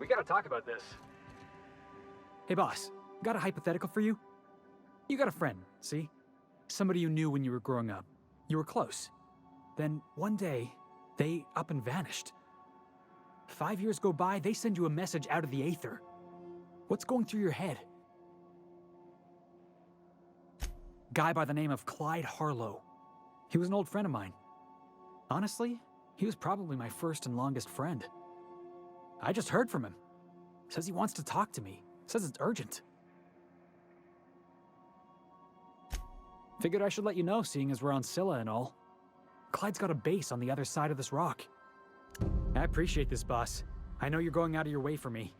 We gotta talk about this. Hey boss, got a hypothetical for you? You got a friend, see? Somebody you knew when you were growing up. You were close. Then one day, they up and vanished. 5 years go by, they send you a message out of the aether. What's going through your head? Guy by the name of Clyde Harlow. He was an old friend of mine. Honestly, he was probably my first and longest friend. I just heard from him. Says he wants to talk to me. Says it's urgent. Figured I should let you know, seeing as we're on Scylla and all. Clyde's got a base on the other side of this rock. I appreciate this, boss. I know you're going out of your way for me.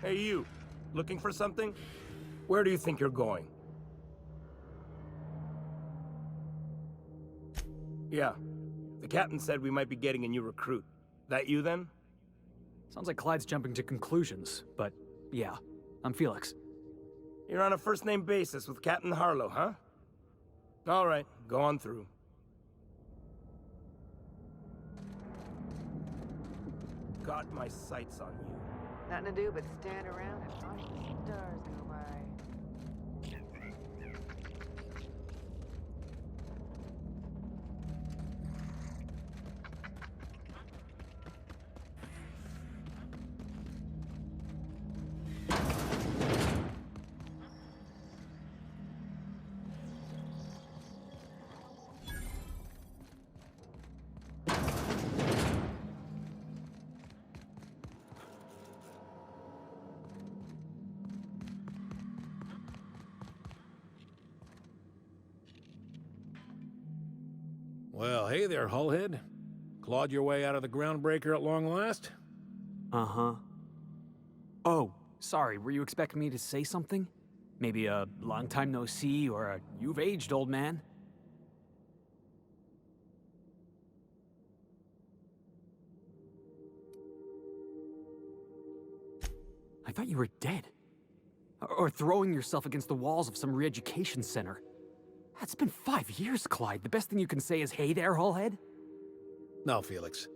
Hey you, looking for something? Where do you think you're going? Yeah, the captain said we might be getting a new recruit. That you then? Sounds like Clyde's jumping to conclusions, but yeah, I'm Felix. You're on a first-name basis with Captain Harlow, huh? All right, go on through. Got my sights on you. Nothing to do but stand around and watch the stars go by. Well, hey there, Hullhead. Clawed your way out of the groundbreaker at long last? Uh-huh. Oh, sorry, were you expecting me to say something? Maybe a long time no see, or a you've aged, old man? I thought you were dead. Or throwing yourself against the walls of some re-education center. It's been 5 years, Clyde. The best thing you can say is, hey there, Hullhead? No, Felix.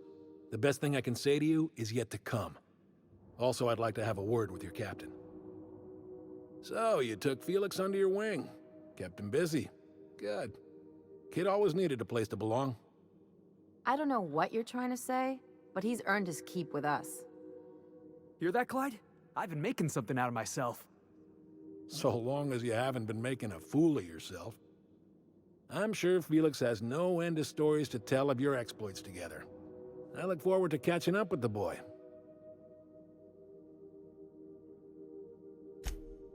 The best thing I can say to you is yet to come. Also, I'd like to have a word with your captain. So, you took Felix under your wing. Kept him busy. Good. Kid always needed a place to belong. I don't know what you're trying to say, but he's earned his keep with us. Hear that, Clyde? I've been making something out of myself. So long as you haven't been making a fool of yourself. I'm sure Felix has no end of stories to tell of your exploits together. I look forward to catching up with the boy.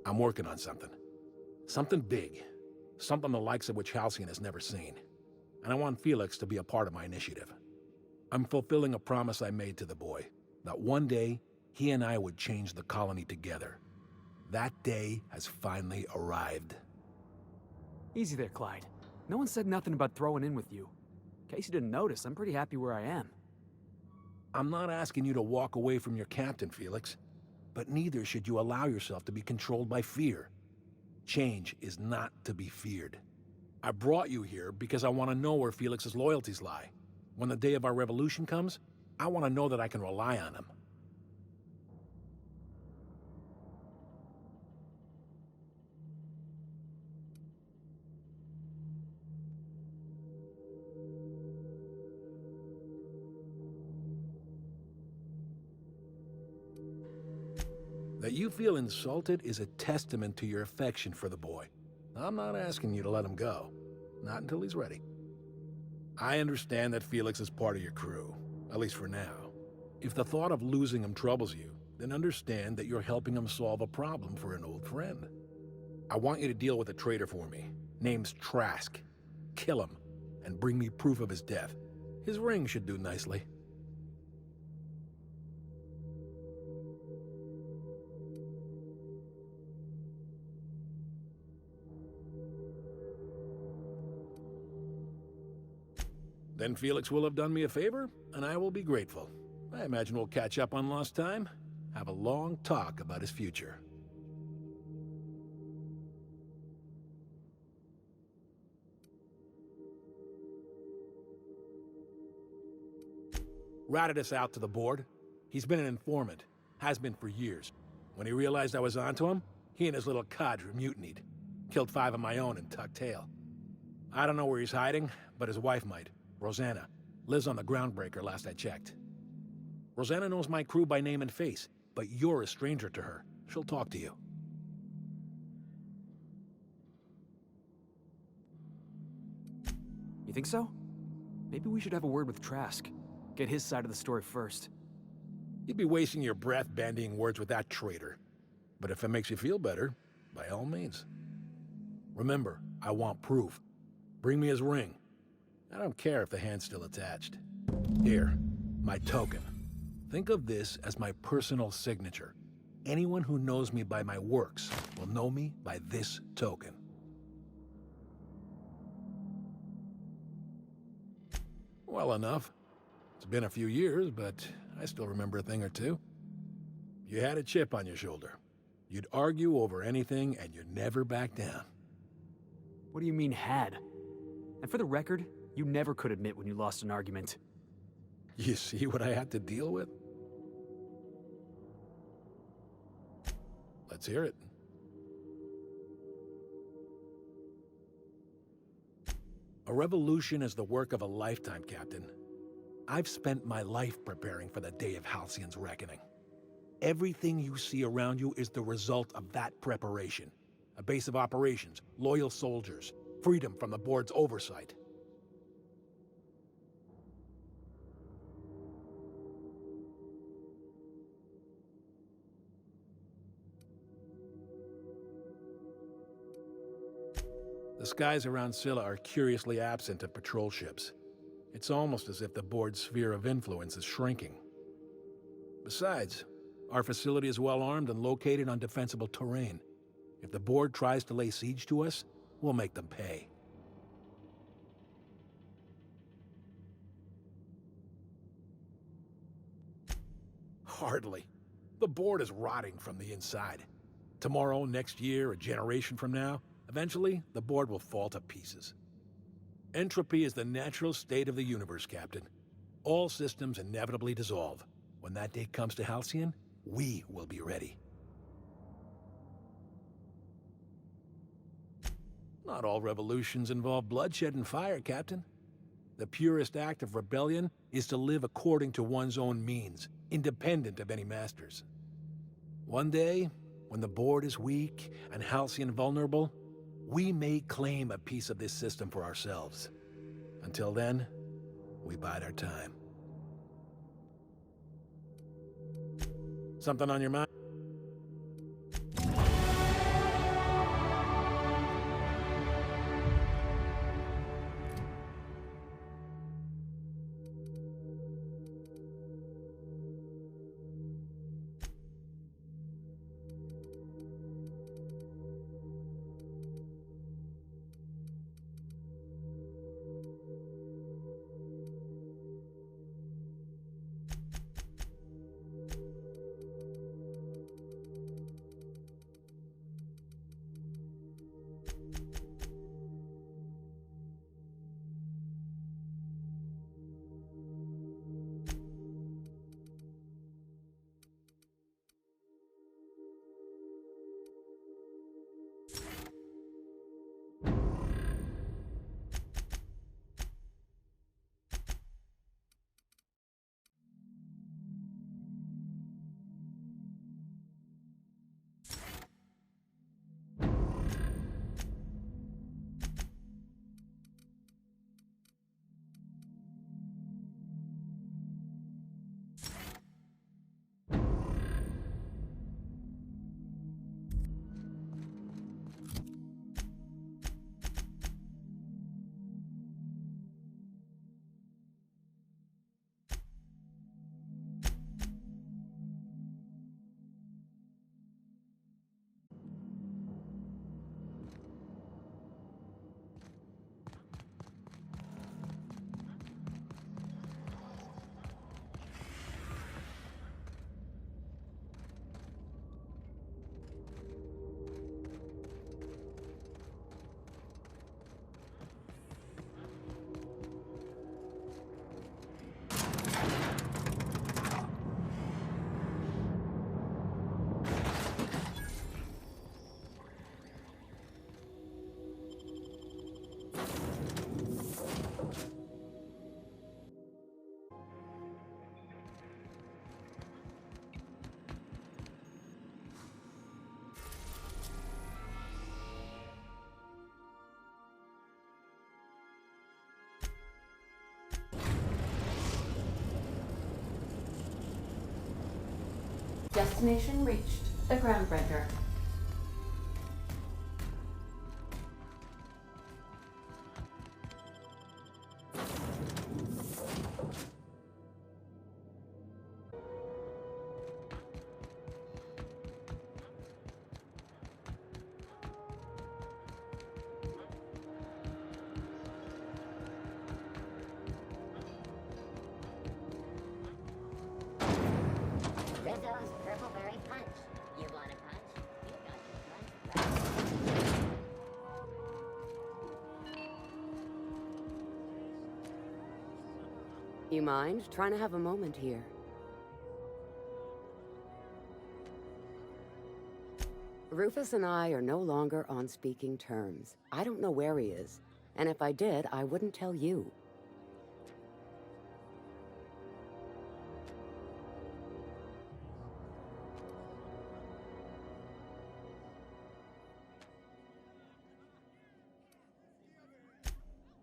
I'm working on something. Something big. Something the likes of which Halcyon has never seen. And I want Felix to be a part of my initiative. I'm fulfilling a promise I made to the boy, that one day, he and I would change the colony together. That day has finally arrived. Easy there, Clyde. No one said nothing about throwing in with you. In case you didn't notice, I'm pretty happy where I am. I'm not asking you to walk away from your captain, Felix. But neither should you allow yourself to be controlled by fear. Change is not to be feared. I brought you here because I want to know where Felix's loyalties lie. When the day of our revolution comes, I want to know that I can rely on him. That you feel insulted is a testament to your affection for the boy. I'm not asking you to let him go. Not until he's ready. I understand that Felix is part of your crew, at least for now. If the thought of losing him troubles you, then understand that you're helping him solve a problem for an old friend. I want you to deal with a traitor for me. Name's Trask. Kill him, and bring me proof of his death. His ring should do nicely. Then Felix will have done me a favor, and I will be grateful. I imagine we'll catch up on lost time, have a long talk about his future. Ratted us out to the board. He's been an informant, has been for years. When he realized I was onto him, he and his little cadre mutinied. Killed 5 of my own and tucked tail. I don't know where he's hiding, but his wife might. Rosanna. Lives on the Groundbreaker last I checked. Rosanna knows my crew by name and face, but you're a stranger to her. She'll talk to you. You think so? Maybe we should have a word with Trask. Get his side of the story first. You'd be wasting your breath bandying words with that traitor. But if it makes you feel better, by all means. Remember, I want proof. Bring me his ring. I don't care if the hand's still attached. Here, my token. Think of this as my personal signature. Anyone who knows me by my works will know me by this token. Well enough. It's been a few years, but I still remember a thing or two. You had a chip on your shoulder. You'd argue over anything, and you'd never back down. What do you mean, had? And for the record, you never could admit when you lost an argument. You see what I had to deal with? Let's hear it. A revolution is the work of a lifetime, Captain. I've spent my life preparing for the day of Halcyon's reckoning. Everything you see around you is the result of that preparation. A base of operations, loyal soldiers, freedom from the board's oversight. The skies around Scylla are curiously absent of patrol ships. It's almost as if the board's sphere of influence is shrinking. Besides, our facility is well armed and located on defensible terrain. If the board tries to lay siege to us, we'll make them pay. Hardly. The board is rotting from the inside. Tomorrow, next year, a generation from now, eventually, the board will fall to pieces. Entropy is the natural state of the universe, Captain. All systems inevitably dissolve. When that day comes to Halcyon, we will be ready. Not all revolutions involve bloodshed and fire, Captain. The purest act of rebellion is to live according to one's own means, independent of any masters. One day, when the board is weak and Halcyon vulnerable, we may claim a piece of this system for ourselves. Until then, we bide our time. Something on your mind? Destination reached. The Groundbreaker. Rizzo's Purple Berry Punch. You want a punch? You got your punch. You mind trying to have a moment here? Rufus and I are no longer on speaking terms. I don't know where he is, and if I did, I wouldn't tell you.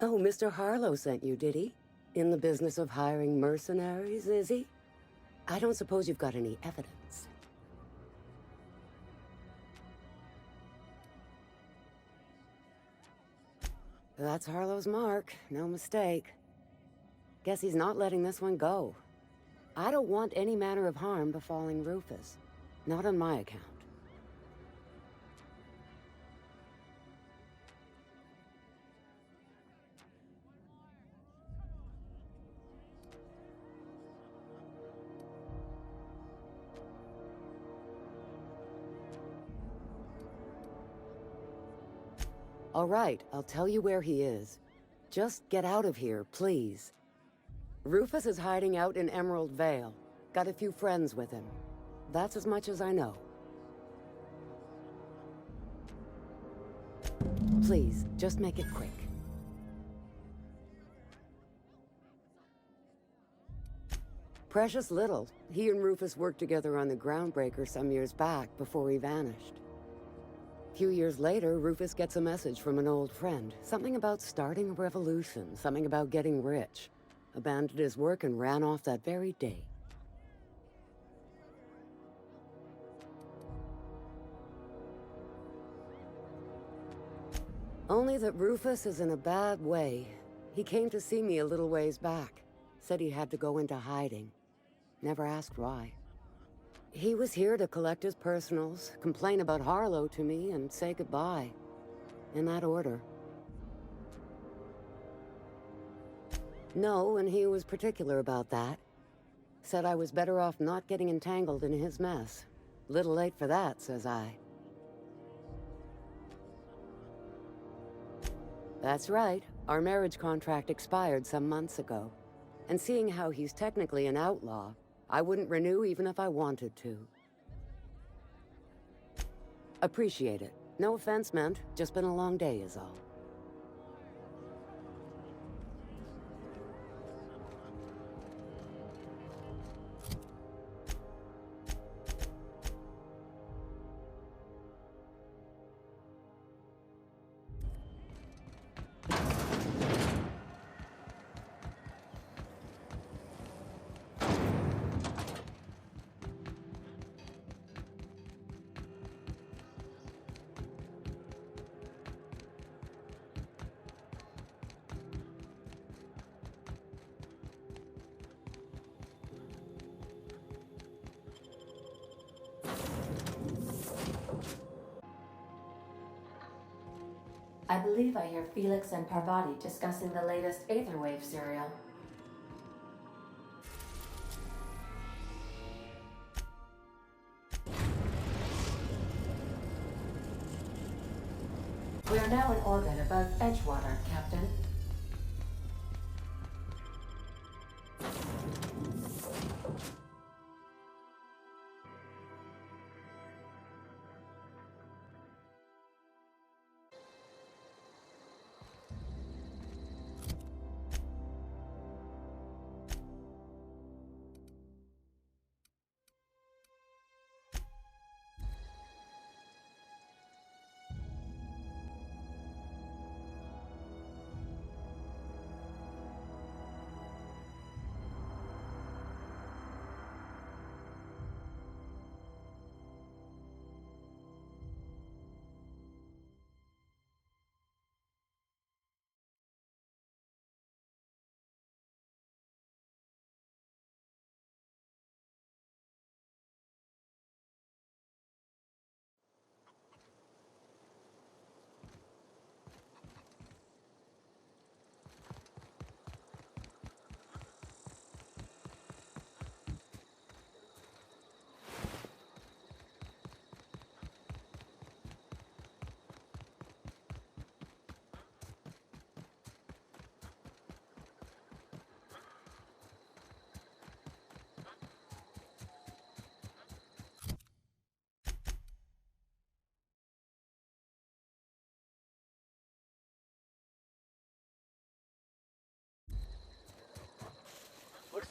Oh, Mr. Harlow sent you, did he? In the business of hiring mercenaries, is he? I don't suppose you've got any evidence. That's Harlow's mark, no mistake. Guess he's not letting this one go. I don't want any manner of harm befalling Rufus. Not on my account. All right, I'll tell you where he is. Just get out of here, please. Rufus is hiding out in Emerald Vale. Got a few friends with him. That's as much as I know. Please, just make it quick. Precious little. He and Rufus worked together on the Groundbreaker some years back before he vanished. A few years later, Rufus gets a message from an old friend. Something about starting a revolution, something about getting rich. Abandoned his work and ran off that very day. Only that Rufus is in a bad way. He came to see me a little ways back. Said he had to go into hiding. Never asked why. He was here to collect his personals, complain about Harlow to me, and say goodbye. In that order. No, and he was particular about that. Said I was better off not getting entangled in his mess. Little late for that, says I. That's right. Our marriage contract expired some months ago. And seeing how he's technically an outlaw, I wouldn't renew even if I wanted to. Appreciate it. No offense meant, just been a long day is all. I believe I hear Felix and Parvati discussing the latest Aetherwave serial. We are now in orbit above Edgewater, Captain.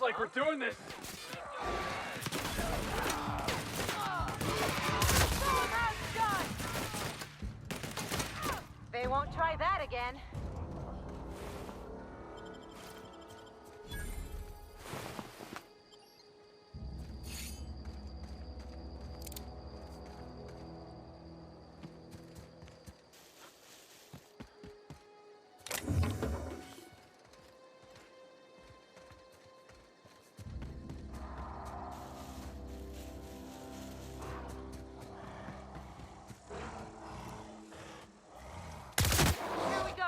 like we're doing this. They won't try that again. Here we go.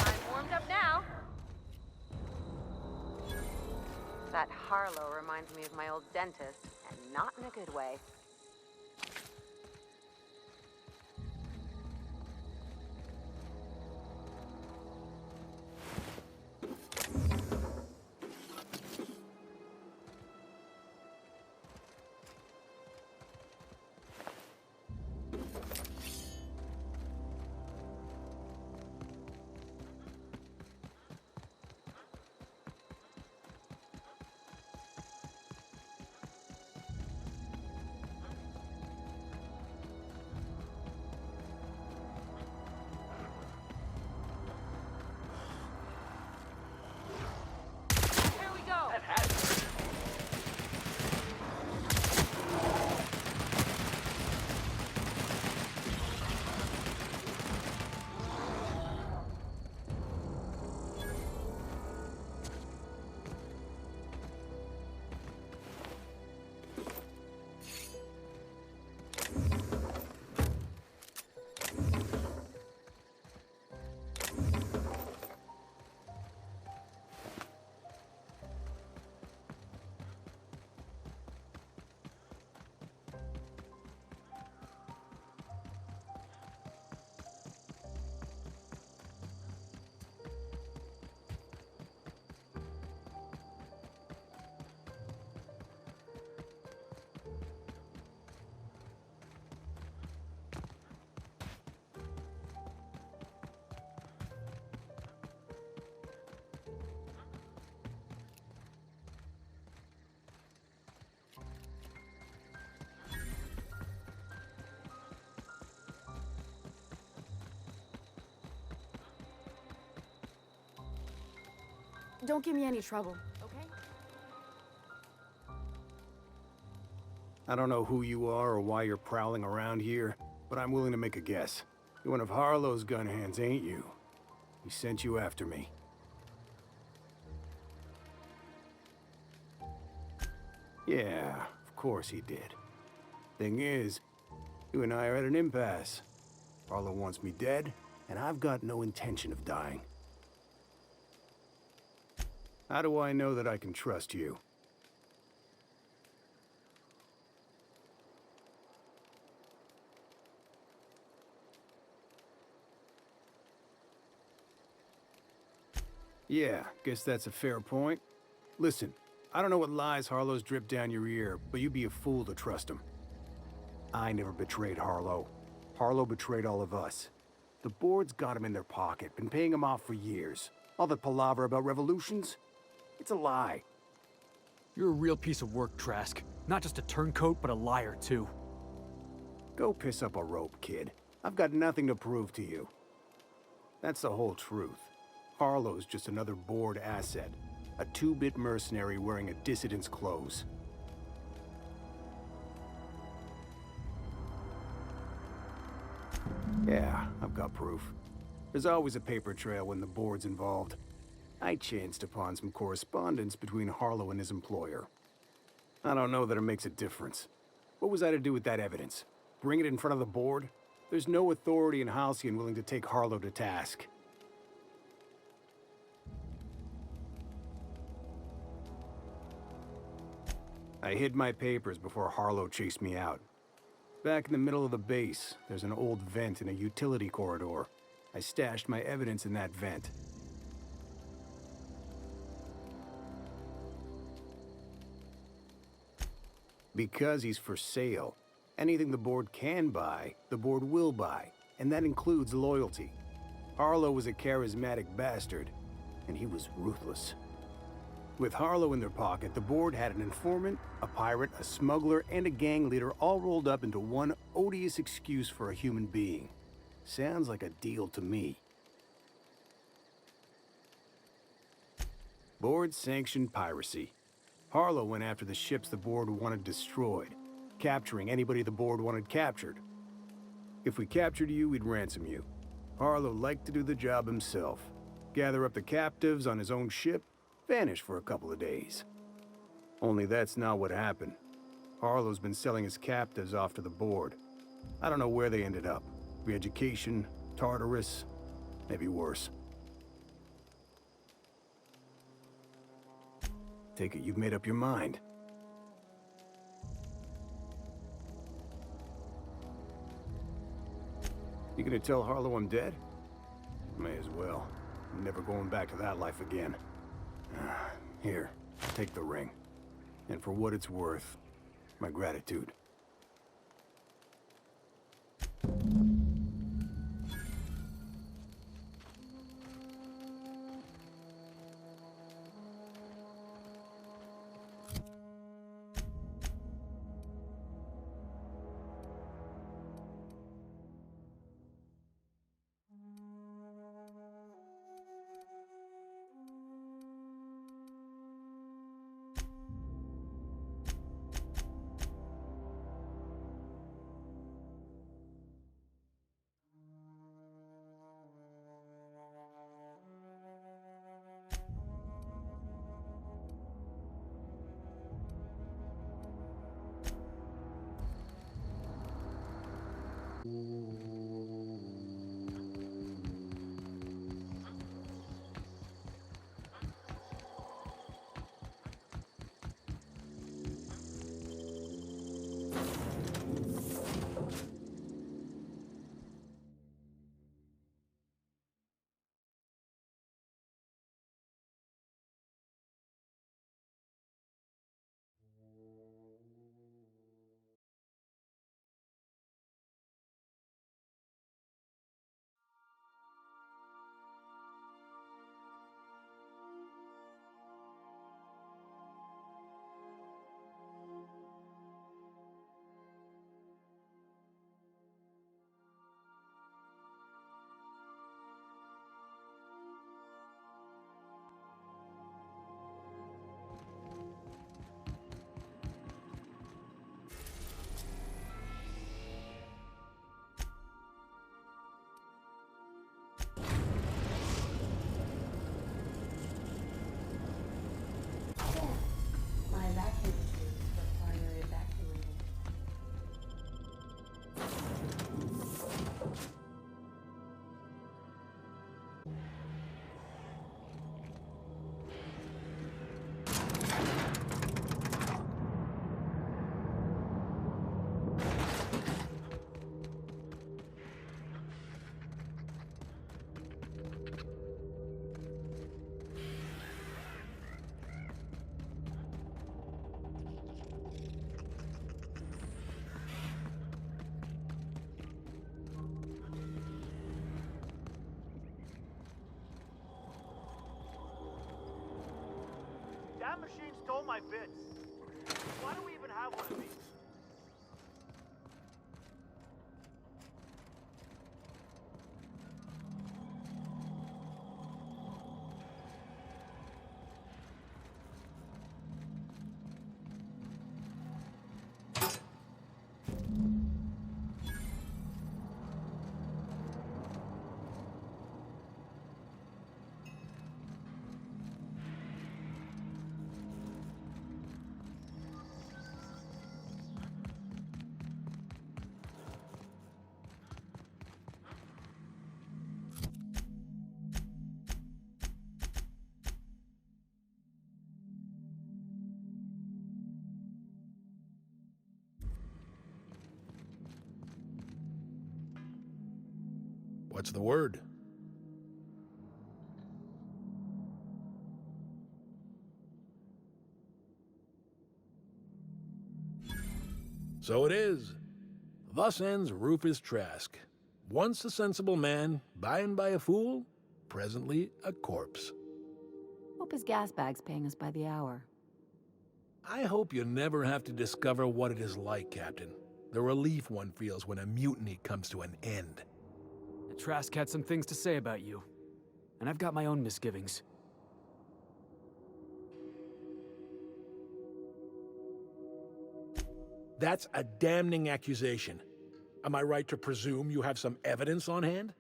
I'm warmed up now. That Harlow reminds me of my old dentist, and not in a good way. Here we go. Don't give me any trouble, okay? I don't know who you are or why you're prowling around here, but I'm willing to make a guess. You're one of Harlow's gun hands, ain't you? He sent you after me. Yeah, of course he did. Thing is, you and I are at an impasse. Harlow wants me dead, and I've got no intention of dying. How do I know that I can trust you? Yeah, guess that's a fair point. Listen, I don't know what lies Harlow's dripped down your ear, but you'd be a fool to trust him. I never betrayed Harlow. Harlow betrayed all of us. The board's got him in their pocket, been paying him off for years. All that palaver about revolutions? It's a lie. You're a real piece of work, Trask. Not just a turncoat, but a liar, too. Go piss up a rope, kid. I've got nothing to prove to you. That's the whole truth. Harlow's just another board asset. A two-bit mercenary wearing a dissident's clothes. Yeah, I've got proof. There's always a paper trail when the board's involved. I chanced upon some correspondence between Harlow and his employer. I don't know that it makes a difference. What was I to do with that evidence? Bring it in front of the board? There's no authority in Halcyon willing to take Harlow to task. I hid my papers before Harlow chased me out. Back in the middle of the base, there's an old vent in a utility corridor. I stashed my evidence in that vent. Because he's for sale. Anything the board can buy, the board will buy, and that includes loyalty. Harlow was a charismatic bastard, and he was ruthless. With Harlow in their pocket, the board had an informant, a pirate, a smuggler, and a gang leader all rolled up into one odious excuse for a human being. Sounds like a deal to me. Board-sanctioned piracy. Harlow went after the ships the board wanted destroyed, capturing anybody the board wanted captured. If we captured you, we'd ransom you. Harlow liked to do the job himself. Gather up the captives on his own ship, vanish for a couple of days. Only that's not what happened. Harlow's been selling his captives off to the board. I don't know where they ended up. Re-education, Tartarus, maybe worse. Take it you've made up your mind. You gonna tell Harlow I'm dead? May as well. I'm never going back to that life again. Here, take the ring. And for what it's worth, my gratitude. My vacuum tubes require evacuating. That machine stole my bits. Why do we even have one of these? What's the word? So it is. Thus ends Rufus Trask. Once a sensible man, by and by a fool, presently a corpse. Hope his gas bag's paying us by the hour. I hope you never have to discover what it is like, Captain. The relief one feels when a mutiny comes to an end. Trask had some things to say about you. And I've got my own misgivings. That's a damning accusation. Am I right to presume you have some evidence on hand?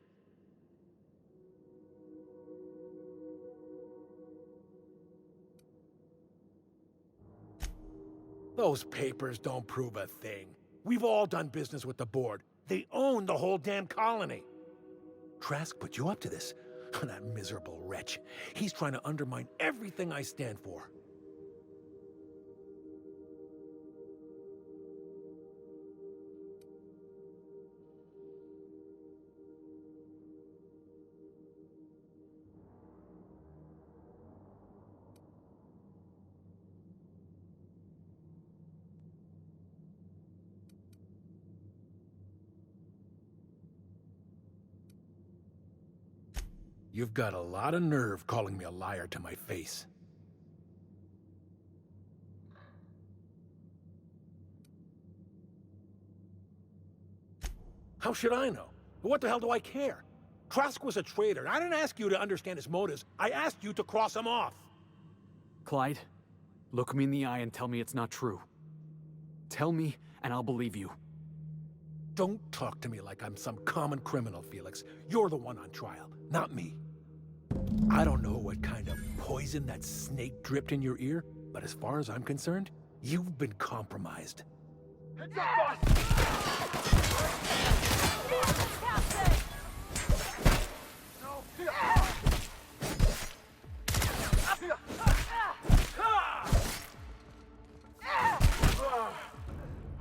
Those papers don't prove a thing. We've all done business with the board. They own the whole damn colony. Trask put you up to this. That miserable wretch. He's trying to undermine everything I stand for. You've got a lot of nerve calling me a liar to my face. How should I know? What the hell do I care? Trask was a traitor. I didn't ask you to understand his motives. I asked you to cross him off. Clyde, look me in the eye and tell me it's not true. Tell me, and I'll believe you. Don't talk to me like I'm some common criminal, Felix. You're the one on trial, not me. I don't know what kind of poison that snake dripped in your ear, but as far as I'm concerned, you've been compromised. Heads up, boss!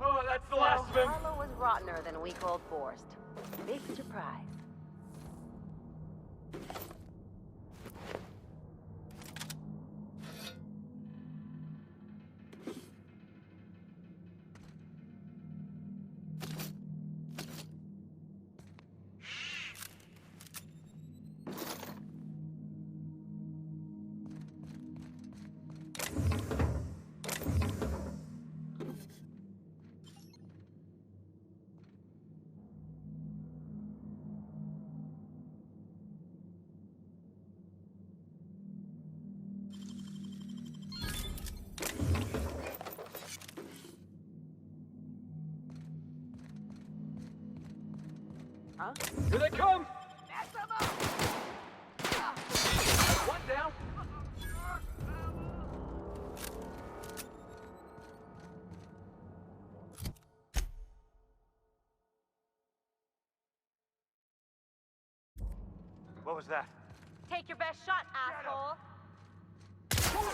Oh, that's the last of him. Harlow was rottener than a week-old Forrest. Big surprise. Huh? Here they come! One down. What was that? Take your best shot, asshole.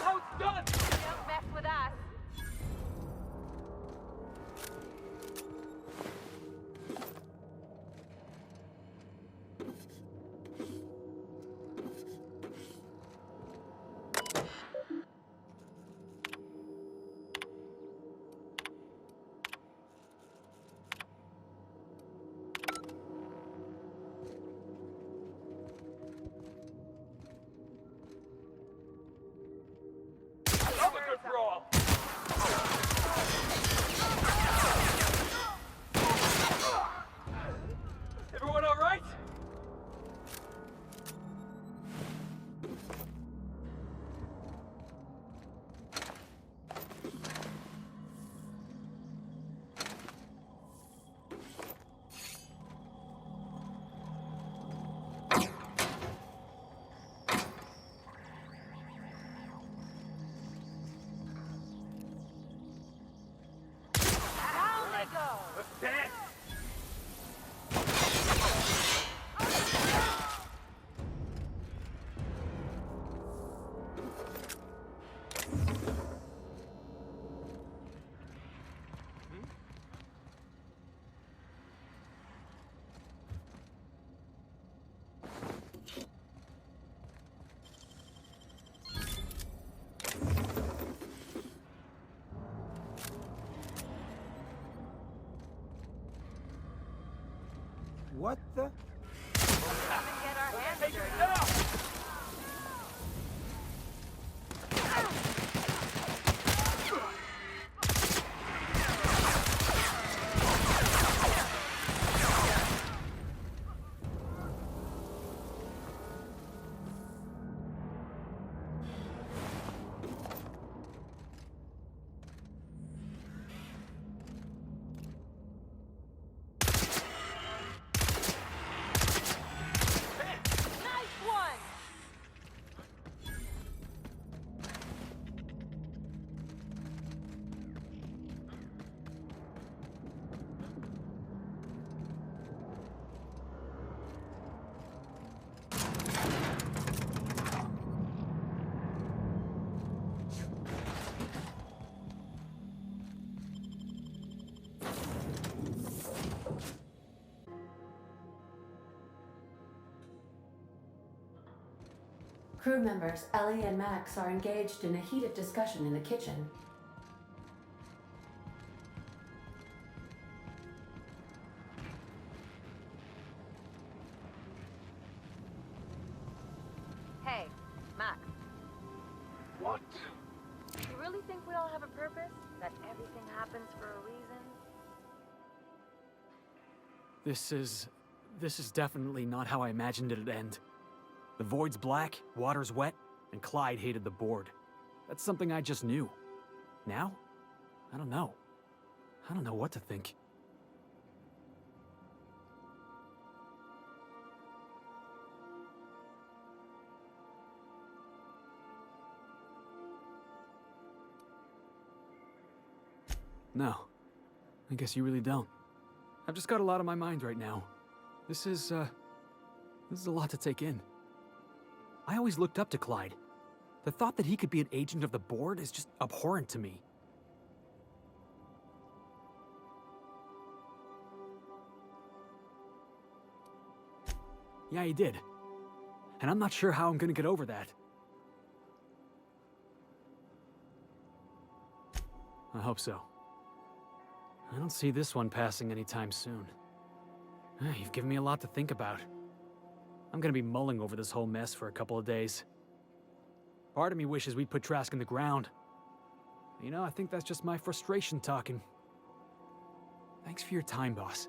How it's done! Don't mess with us. That was good for all! Everyone all right? Down they go. Let's dance! What the? Come and get our hands dirty. Crew members Ellie and Max are engaged in a heated discussion in the kitchen. Hey, Max. What? You really think we all have a purpose? That everything happens for a reason? This is definitely not how I imagined it'd end. The void's black, water's wet, and Clyde hated the board. That's something I just knew. Now? I don't know. I don't know what to think. No. I guess you really don't. I've just got a lot on my mind right now. This is a lot to take in. I always looked up to Clyde. The thought that he could be an agent of the board is just abhorrent to me. Yeah, he did. And I'm not sure how I'm gonna get over that. I hope so. I don't see this one passing anytime soon. You've given me a lot to think about. I'm gonna be mulling over this whole mess for a couple of days. Part of me wishes we'd put Trask in the ground. You know, I think that's just my frustration talking. Thanks for your time, boss.